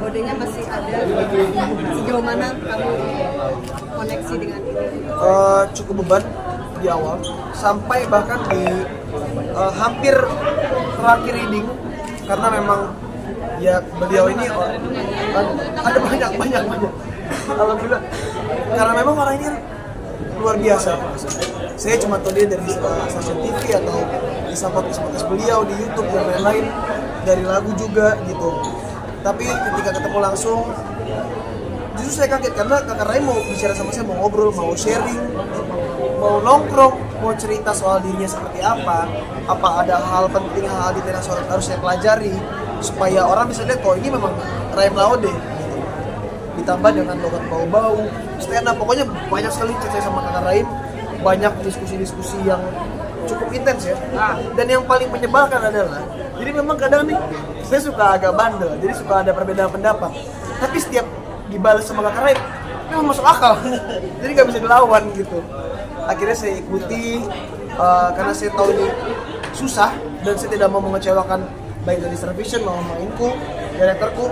Ode-nya masih ada. Sejauh mana kamu koneksi dengan ini? Cukup beban di awal, sampai bahkan di hampir terakhir reading, karena memang ya beliau ini ada banyak alhamdulillah, karena memang orang ini luar biasa. Saya cuma tahu dia dari stasiun TV atau bisa podcast beliau di YouTube dan lain-lain, dari lagu juga gitu. Tapi ketika ketemu langsung, justru saya kaget karena Kakak Rai mau bicara sama saya, mau ngobrol, mau sharing, mau nongkrong, mau cerita soal dirinya seperti apa ada hal penting, hal detail yang harus saya pelajari supaya orang bisa lihat kok ini memang Rai Laode gitu. Ditambah dengan logat bau-bau, stand up, pokoknya banyak sekali cerita sama Kakak Rai, banyak diskusi-diskusi yang cukup intens ya. Dan yang paling menyebalkan adalah, jadi memang kadang nih saya suka agak bandel, jadi suka ada perbedaan pendapat, tapi setiap dibalas sama Kakak Rai memang masuk akal jadi nggak bisa dilawan gitu. Akhirnya saya ikuti karena saya tahu ini susah dan saya tidak mau mengecewakan baik dari Distribution maupun mainku, direkturku.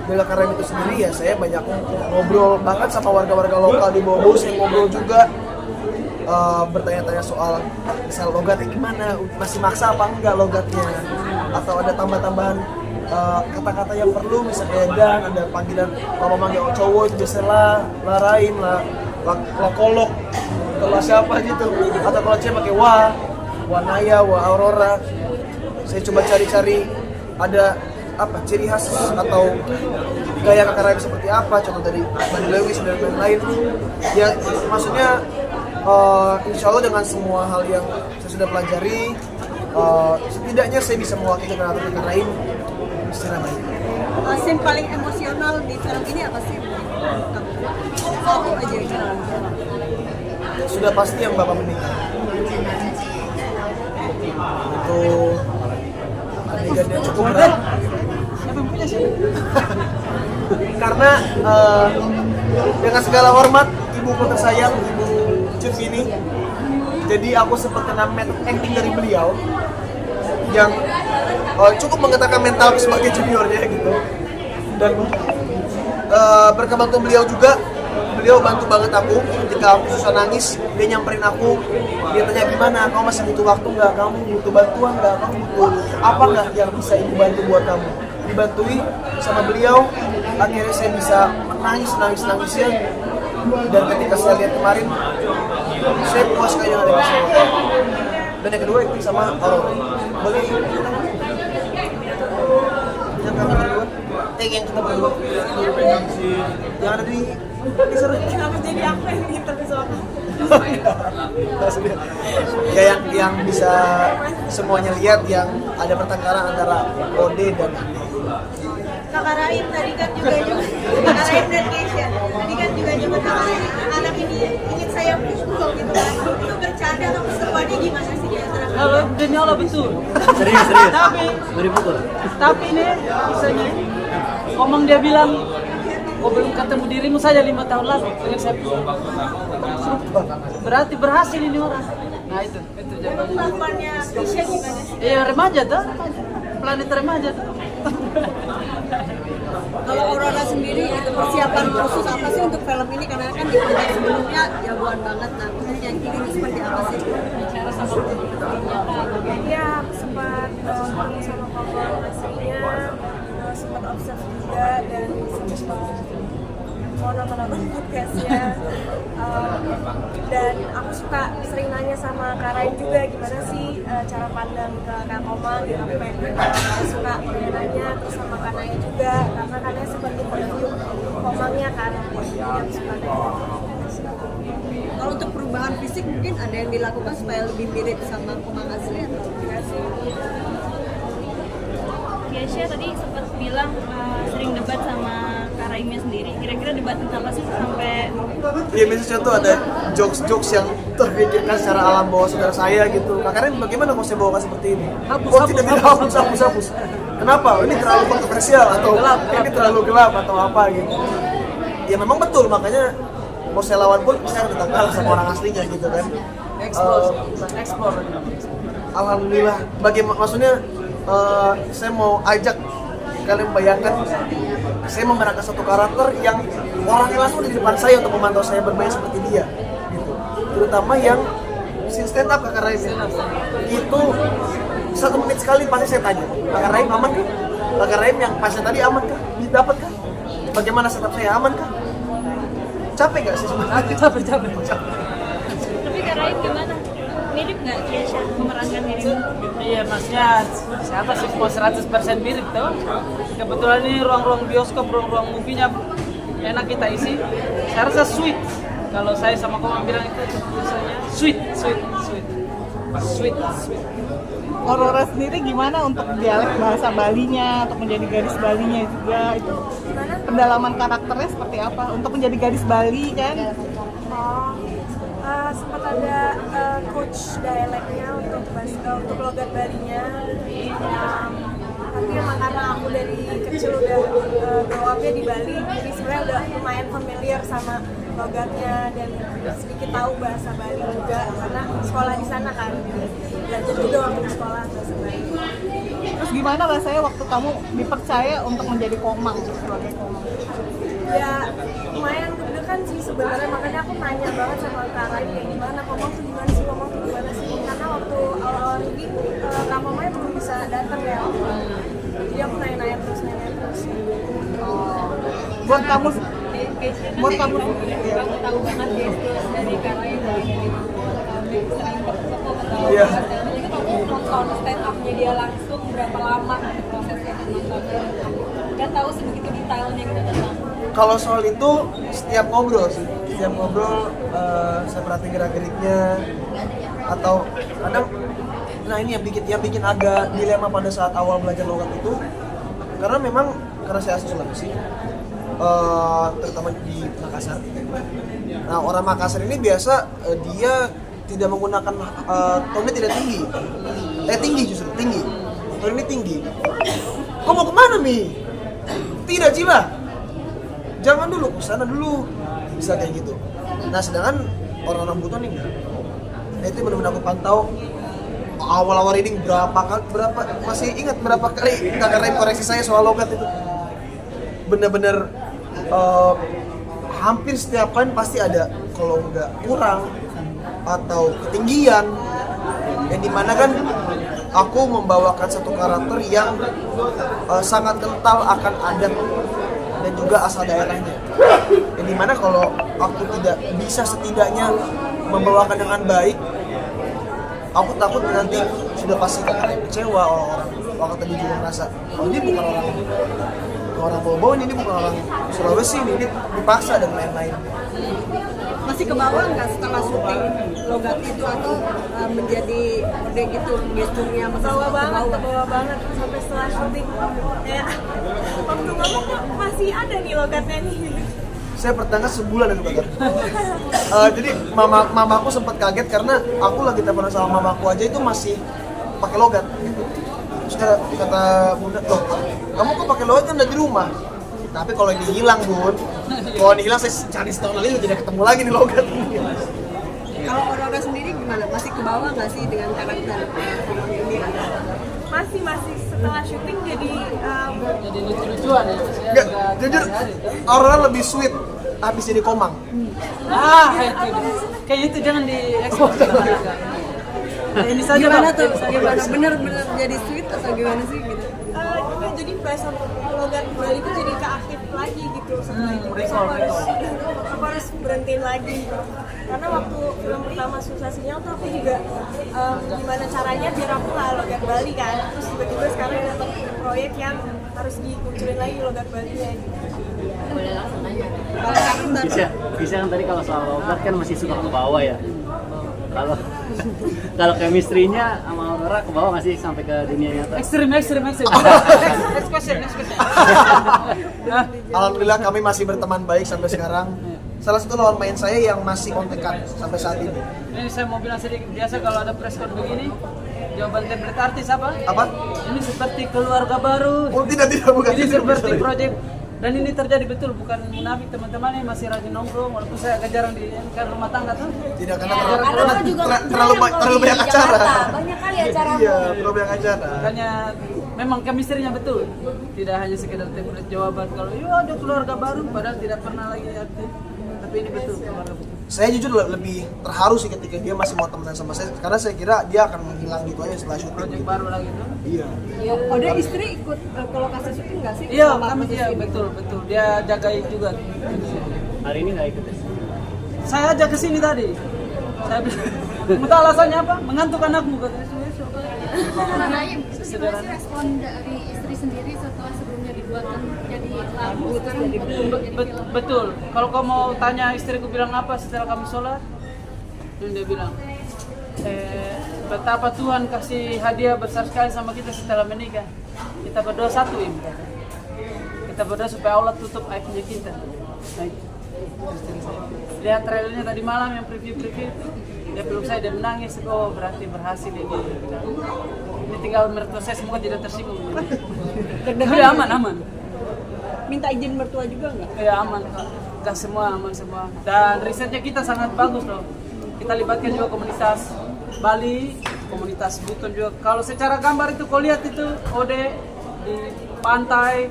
Dari Kakak Rai itu sendiri ya saya banyak ngobrol, bahkan sama warga-warga lokal di bawah saya ngobrol juga, bertanya-tanya soal misal logatnya gimana, masih maksa apa enggak logatnya, atau ada tambah-tambahan kata-kata yang perlu, misalnya dan ada panggilan kalau manggil cowok itu biasa larain lah kolok kalau siapa gitu, atau kalau cewek pakai Naya, Aurora. Saya coba cari-cari ada apa ciri khas atau gaya Kakak Rai seperti apa, contoh dari Bani Lewis dan lain-lain ya. Maksudnya insya Allah dengan semua hal yang saya sudah pelajari, setidaknya saya bisa mewakili karakter Kakak Rai secara baik. Scene paling emosional di film ini apa sih? Satu aja. Sudah pasti yang Bapak meninggal. Itu adegan yang cukup berat. Karena dengan segala hormat ibuku tersayang, Ibu Cut ini, jadi aku sempat kena acting dari beliau yang cukup menggetarkan mental sebagai juniornya gitu. Dan berkat bantu beliau juga, beliau bantu banget aku ketika aku susah nangis. Dia nyamperin aku, dia tanya gimana, kamu masih butuh waktu nggak, kamu butuh bantuan nggak, kamu butuh apa nggak yang bisa ibu bantu buat kamu. Dibantui sama beliau, akhirnya saya bisa nangis-nangisnya. Dan ketika saya lihat kemarin, saya puas sekali dengan adegan saya. Dan yang kedua itu sama Aurora. Boleh yang kami berdua, yang kita berdua, yang ada di seru. Kenapa jadi aku yang interview sama ya yang bisa semuanya lihat, yang ada pertengkaran antara Ode dan Ande. Kakak Raim tadi kan juga Kakak Raim dan Keisha tadi kan juga nyebut anak ini ingin saya pukul gitu kan. Itu bercanda atau keseruannya gimana sih di antara kalian? Demi Allah betul. Serius. Tapi ini misalnya ngomong dia bilang, kau belum ketemu dirimu saja 5 tahun lalu dengan saya. Berarti berhasil ini orang. Nah itu jawabannya. Kelakuannya Keisha gimana sih? Iya remaja tuh, planet remaja tuh. Kalau Aurora sendiri itu persiapan khusus apa sih untuk film ini, karena kan di proyek sebelumnya jagoan banget, nah yang ini seperti apa sih? Bicara sama Ya, aku sempat ketemu sama cover aslinya, sempat observe juga dan sempat mau nonton podcastnya. Dan aku suka sering nanya sama Kak Rain juga gimana sih cara pandang ke Kak Komang gitu. Aku suka nanya terus sama Kak Naya juga, karena Kak Naya seperti interview Komangnya kan, jadi aku suka nanya. Kalau untuk perubahan fisik mungkin ada yang dilakukan supaya lebih mirip sama Komang asli atau enggak sih? Keisha tadi sempat bilang sering debat sama Kak Raimnya sendiri. Kira-kira debat tentang apa sih sampai? Iya, misalnya tuh ada jokes-jokes yang terpikirkan secara alam bawah saudara saya gitu. Kakaknya bagaimana mau saya bawakan seperti ini? Hapus. Kenapa? Ini terlalu kontroversial atau ini terlalu gelap atau apa gitu? Ya memang betul, makanya mau saya lawan pun saya akan tetap kalah sama orang aslinya gitu kan. Explore. Alhamdulillah. Maksudnya saya mau ajak kalian bayangkan saya memerankan satu karakter yang orangnya langsung di depan saya untuk memantau saya bermain seperti dia gitu. Terutama yang scene stand up Kakak Raim itu 1 menit sekali pasti saya tanya, Kakak Raim aman kah? Kakak Raim yang pasien tadi aman kah? Dapat kah? Bagaimana setup saya aman kah? Capek gak sih sebenarnya? Capek. Tapi Kak Raim gimana? Mirip nggak Kesha memerankan dirimu? Iya, maksudnya siapa sih mau 100% mirip tuh? Kebetulan ini ruang-ruang bioskop, ruang-ruang movie-nya enak kita isi. Saya rasa sweet. Kalau saya sama Komang bilang itu biasanya sweet. Aurora sendiri gimana untuk dialek bahasa Balinya, untuk menjadi gadis Balinya juga itu pendalaman karakternya seperti apa untuk menjadi gadis Bali kan? Sempat ada coach dialeknya untuk logat Balinya. Tapi emang karena aku dari kecil udah grow up-nya di Bali, jadi sebenarnya udah lumayan familiar sama logatnya dan sedikit tahu bahasa Bali juga karena sekolah di sana kan, belajar juga waktu di sekolah bahasa Bali. Terus gimana rasanya waktu kamu dipercaya untuk menjadi Komang sebagai Komang? Ya lumayan deg-degan sih sebenarnya, makanya aku nanya banget sama Kak Rai kayak gimana, Komang tuh gimana sih, karena waktu awal-awal ini Kak Komangnya belum bisa datang ya, jadi aku nanya terus. Buat kamu Aku tahu banget gestur dari Kak Raim Iya. Jadi kamu nonton stand up-nya dia langsung berapa lama prosesnya nontonnya? Kan tahu sebegitu detailnya gitu tentang. Kalau soal itu setiap ngobrol sih, saya perhatiin gerak-geriknya atau kadang, nah ini yang bikin agak dilema pada saat awal belajar logat itu, karena saya asli Sulawesi, terutama di Makassar. Nah orang Makassar ini biasa dia tidak menggunakan tone tidak tinggi, tinggi. Tone ini tinggi. Kau mau kemana Mi? Tidak Cila. Jangan dulu, kesana dulu, bisa kayak gitu. Nah sedangkan orang-orang Buton ini enggak. Nah itu benar-benar aku pantau awal-awal reading masih ingat berapa kali Kakak Raim koreksi saya soal logat itu. Benar-benar hampir setiap poin pasti ada, kalau enggak kurang atau ketinggian. Yang dimana kan aku membawakan satu karakter yang sangat kental akan adat dan juga asal daerahnya. Yang dimana kalau aku tidak bisa setidaknya membawakan dengan baik, aku takut nanti sudah pasti Kakak kecewa, orang tadi juga merasa ini bukan orang Bau-Bau, ini bukan orang Sulawesi, ini dipaksa dan lain-lain. Masih ke bawah nggak setelah syuting logat itu atau menjadi udah gitu gesturnya Bawa banget sampai setelah syuting kayak waktu ngomong kok masih ada nih logatnya nih. Saya pertanyaan sebulan itu Kakak. Jadi mamaku sempat kaget karena aku lagi teleponan sama mamaku aja itu masih pakai logat. Terus kata bunda, loh kamu kok pakai logat kan udah di rumah? Tapi kalau ini hilang Bun, kalau ini hilang saya cari setahun lagi tidak ketemu lagi nih logat. Kalau Aurora sendiri gimana? Masih ke bawah nggak sih dengan karakter ini? Masih setelah syuting jadi lucu-lucuan ya. Enggak, jujur Aurora lebih sweet habis jadi Komang. Kayaknya itu jangan diekspos. Ini saja Gimana Bang. tuh? Gimana? Bener-bener jadi sweet atau gimana sih gitu? jadi bahasa logat Bali itu jadi keaktif lagi gitu setelah itu. Aku harus berhentiin lagi karena waktu film pertama Susah Sinyal tuh aku juga gimana caranya biar aku nggak logat Bali kan, terus tiba-tiba sekarang dapat proyek yang harus dimunculin lagi logat Balinya gitu. Boleh langsung aja. Bisa kan tadi kalau soal logat kan masih suka ke bawah ya. Kalau chemistry-nya sama Aurora ke bawah nggak sih sampai ke dunia nyata? Ekstrim. Next question. Alhamdulillah kami masih berteman baik sampai sekarang. Salah satu lawan main saya yang masih kontekan sampai saat ini. Ini saya mau bilang sedikit, biasa kalau ada press con begini, jawaban template artis apa? Apa? Ini seperti keluarga baru. Oh tidak bukan. Ini seperti project. Dan ini terjadi betul, bukan munafik teman-teman yang masih rajin nongkrong, walaupun saya agak jarang di rumah tangga tuh. Tidak karena Kan terlalu banyak acara. Banyak kali acara. Iya, terlalu banyak acara. Makanya memang chemistry-nya betul. Tidak hanya sekedar template jawaban kalau iya ada keluarga baru padahal tidak pernah lagi aktif. Tapi ini betul keluarga betul. Saya jujur lebih terharu sih ketika dia masih mau temenan sama saya karena saya kira dia akan menghilang gitu aja setelah syuting. Project Gitu. baru lagi tuh. Iya. Oh, dia istri ikut ke lokasi syuting nggak sih? Iya, Sama kami proses iya ini? betul. Dia jagain juga. Hari ini nggak ikut ya? Saya ajak ke sini tadi. Saya bilang, "Entah alasannya apa? Mengantuk anakmu," katanya. Naim, gimana sih Sederhana. respon dari istri sendiri setelah sebelumnya dibuatkan jadi lagu sekarang jadi Betul. Kalau kau mau tanya istriku bilang apa setelah kami sholat, dia bilang, betapa Tuhan kasih hadiah besar sekali sama kita setelah menikah. Kita berdoa satu ini. Kita berdoa supaya Allah tutup aibnya kita. Baik. Istri saya. Lihat trailernya tadi malam yang preview itu, dia belum saya dia menangis. Oh berarti berhasil ini. Ini tinggal mertua saya semoga tidak tersinggung. Tapi aman. Minta izin mertua juga nggak? Ya aman, Kak semua aman semua. Dan risetnya kita sangat bagus loh. Kita libatkan juga komunitas Bali, komunitas Buton juga. Kalau secara gambar itu kau lihat itu Ode di pantai,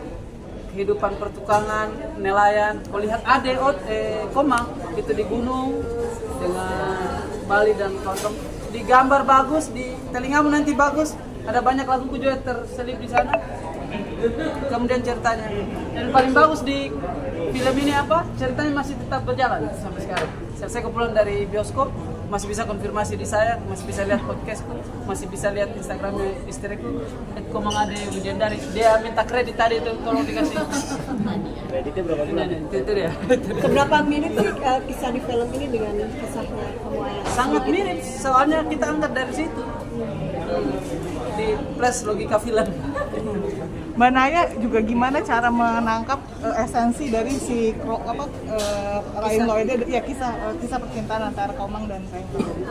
kehidupan pertukangan, nelayan. Kau lihat Komang itu di gunung dengan Bali dan kawan-kawan. Di gambar bagus, di telingamu nanti bagus. Ada banyak laguku juga terselip di sana. Kemudian ceritanya dan paling bagus di film ini apa? Ceritanya masih tetap berjalan sampai sekarang. Selesai kepulang dari bioskop, masih bisa konfirmasi di saya, masih bisa lihat podcastku, masih bisa lihat Instagramnya istriku. Komang Ade legendaris. Dia minta kredit tadi itu, tolong dikasih. Kreditnya berapa bulan? Itu dia. Seberapa mirip sih kisah di film ini dengan kisahnya kamu ayah? Sangat mirip, soalnya kita angkat dari situ. Di plus logika film. Mbak Naya juga gimana cara menangkap esensi dari si Raim Loede ya kisah percintaan antara Komang dan Raim Loede.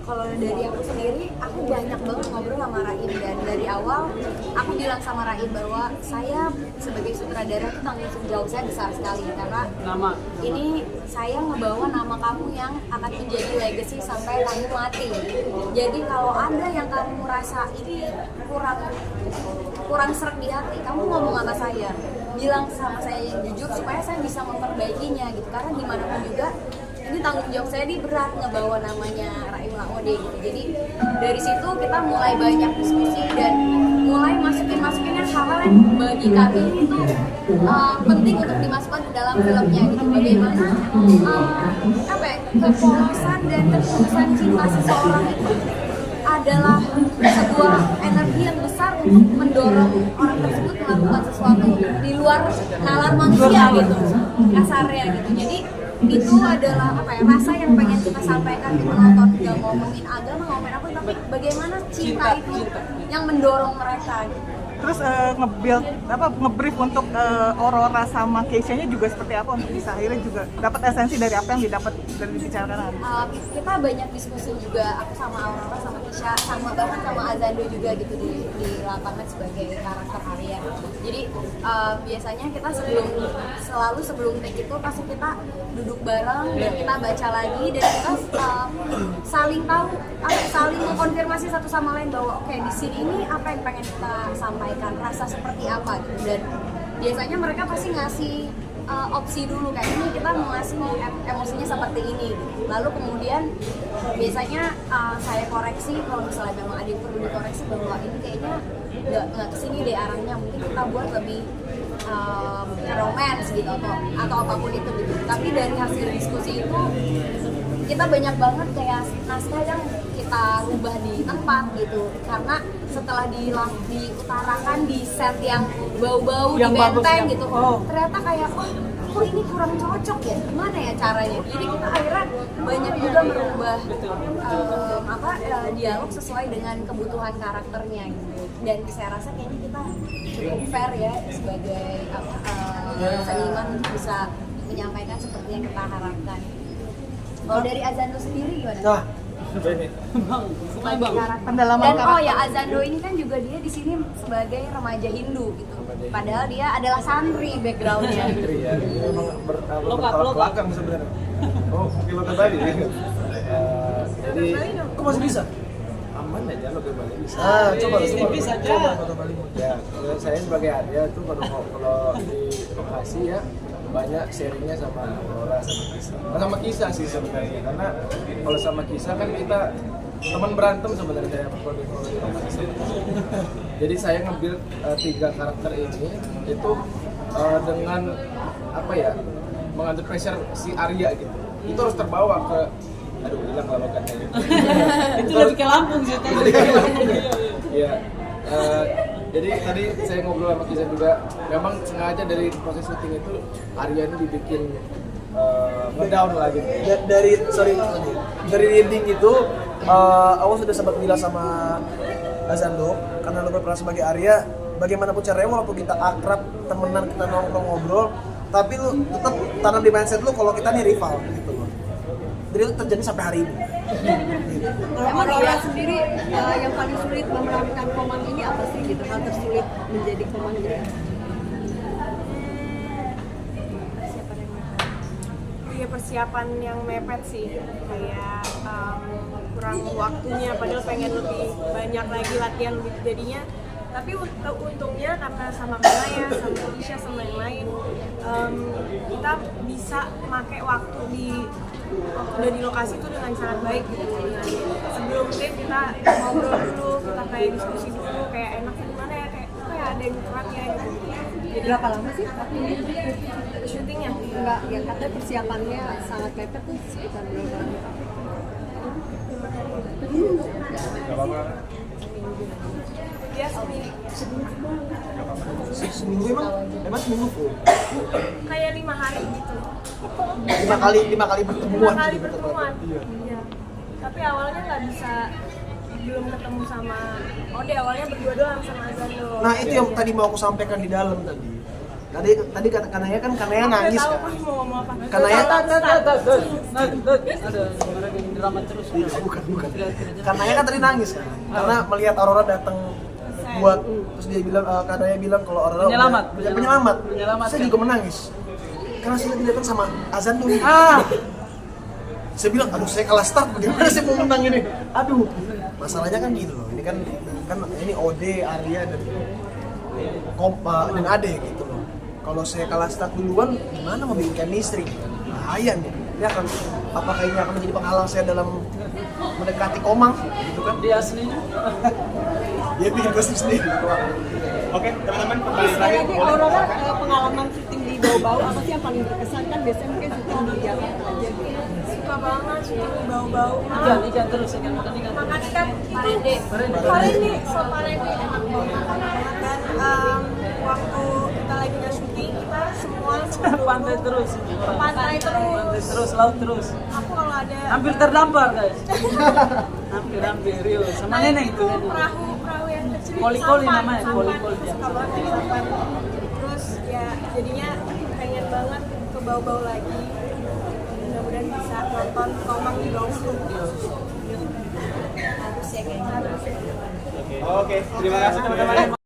Kalau dari aku sendiri, aku banyak banget ngobrol sama Raim dan dari awal aku bilang sama Raim bahwa saya sebagai sutradara itu tanggung jawab saya besar sekali karena Nama. ini saya ngebawa nama kamu yang akan menjadi legacy sampai kamu mati. Jadi kalau ada yang kamu merasa ini kurang seret di hati, kamu ngomong sama saya, bilang sama saya yang jujur supaya saya bisa memperbaikinya gitu. Karena gimana pun juga ini tanggung jawab saya ini berat ngebawa namanya Raim Laode gitu. Jadi dari situ kita mulai banyak diskusi dan mulai masukin hal-hal yang bagi kami itu penting untuk dimasukkan ke dalam filmnya gitu. Bagaimana kepolosan dan ketulusan cinta seseorang itu adalah sebuah energi yang besar untuk mendorong orang tersebut melakukan sesuatu di luar nalar manusia gitu, kasarnya gitu. Jadi itu adalah rasa yang pengen kita sampaikan di penonton, nggak ngomongin agama, ngomongin apa, tapi bagaimana cinta itu yang mendorong mereka gitu. Terus nge-brief untuk Aurora sama Keisha-nya juga seperti apa untuk bisa akhirnya juga dapat esensi dari apa yang didapat dari dibicarakan. Kita banyak diskusi juga, aku sama Aurora sama Keisha sama bahkan sama Azando juga gitu di lapangan sebagai karakter Arya. Jadi biasanya kita sebelum take itu pasti kita duduk bareng dan kita baca lagi dan kita saling tahu, saling mengkonfirmasi satu sama lain bahwa oke, di sini ini apa yang pengen kita sampaikan, rasa seperti apa gitu. Dan biasanya mereka pasti ngasih opsi dulu kayak ini kita mau ngasih emosinya seperti ini, lalu kemudian biasanya saya koreksi kalau misalnya memang ada yang perlu dikoreksi bahwa ini kayaknya nggak kesini deh arahnya, mungkin kita buat lebih romance gitu atau apapun itu gitu. Tapi dari hasil diskusi itu kita banyak banget kayak naskah yang kita rubah di tempat gitu, karena setelah diutarakan di set yang bau-bau di benteng gitu, ternyata kayak kok ini kurang cocok ya, gimana ya caranya. Jadi kita akhirnya banyak juga merubah dialog sesuai dengan kebutuhan karakternya gitu. Dan saya rasa kayaknya kita cukup fair ya sebagai seniman untuk bisa menyampaikan seperti yang kita harapkan. Kalau dari Azando sendiri gimana? Nah, sebagai karakter. Pendalaman Dan karakter. ya Azando ini kan juga dia di sini sebagai remaja Hindu gitu. Padahal dia adalah santri backgroundnya. ya. Memang bertolak belakang sebenarnya. Oh, mungkin lo tadi. Jadi, kok masih bisa? Aman. Mana jalur ke Bali? Coba tipis aja. Kota Bali. Ya, kalau saya sebagai Arya tuh kalau di lokasi ya banyak sharingnya sama Aurora sama kisah sih sebenarnya, karena kalau sama kisah kan kita teman berantem sebenarnya kalau di Kisah. Jadi saya ngambil 3 karakter ini itu dengan apa ya, mengambil pressure si Arya gitu, itu harus terbawa ke hilang lawakannya gitu. Itu lebih ke Lampung sih tadi. Iya. Jadi tadi saya ngobrol sama Kisah juga, memang sengaja dari proses syuting itu Arya ini dibikin ngedown lah gitu. Dari reading itu aku sudah sempat bilang sama Azando, karena lo berperan sebagai Arya, bagaimanapun caranya walaupun kita akrab, temenan, kita nongkrong ngobrol, tapi lu tetap tanam di mindset lu kalau kita nih rival gitu loh. Jadi itu terjadi sampai hari ini. Kalau Aurora sendiri yang paling sulit memerankan Komang ini apa sih gitu? Hal tersulit menjadi Komang gitu? Ya persiapan yang mepet sih, kayak kurang waktunya, padahal pengen lebih banyak lagi latihan gitu jadinya. Tapi untungnya karena sama Kanaya, sama Alicia, sama yang lain, kita bisa pakai waktu udah di lokasi itu dengan sangat baik gitu. Sebelum game kita ngobrol dulu, kita kayak diskusi dulu, kayak enaknya gimana ya, kayak ada yang kurang ya gitu. Jadi berapa lama sih Syutingnya? Enggak, ya katanya persiapannya sangat mepet tuh sekitar berapa lama? Dia seminggu. Seminggu emang seminggu full. Kayak 5 hari gitu. 5 kali pertemuan. 5 kali pertemuan. Iya. Tapi awalnya nggak bisa, belum ketemu sama Ode, awalnya berdua doang sama Azando. Nah itu yang tadi mau aku sampaikan di dalam tadi. Tadi kata Kanaya kan, Kanaya nangis Tahu kan. mau ngomong apa? Kanaya Ada drama terus. bukan. Kanaya kan tadi nangis kan. Karena melihat Aurora datang buat, terus dia bilang, Kanaya bilang kalau Aurora penyelamat. Saya juga menangis. Karena saya dilihatkan sama Azando nih. Saya bilang, aduh saya kalah start, bagaimana saya mau menang ini? Aduh, masalahnya kan gitu loh. Ini kan ini Ode, Arya dan dan Ade gitu loh. Kalau saya kalah start duluan, gimana mau bikin chemistry? Bahaya nih. Ini akan, apakah ini akan menjadi penghalang saya dalam mendekati Komang gitu kan? Dia aslinya. Dia bikin kostum sendiri. Oke, teman-teman, Selain di Aurora, pengalaman syuting di Bau-Bau apa sih yang paling berkesan? Kan biasanya mungkin syuting di Jakarta aja gitu. Suka banget syuting di bau-bau. Ikan terus, ikan makan ikan. Makan ikan parende. Sop parende enak banget. Dan waktu kita lagi nggak syuting, kita semua Pantai terus. pantai terus. Terus, laut terus. Aku kalau ada Hampir terdampar guys. Hampir, Rio. Sama nenek itu. perahu yang kecil. Koli-koli sampan, namanya, sampan. koli-koli. Suka banget naik sampan. Terus ya jadinya pengen banget ke bau-bau lagi. Mudah-mudahan bisa nonton Komang di bawah. Harus ya kayaknya. Oke, terima kasih teman-teman.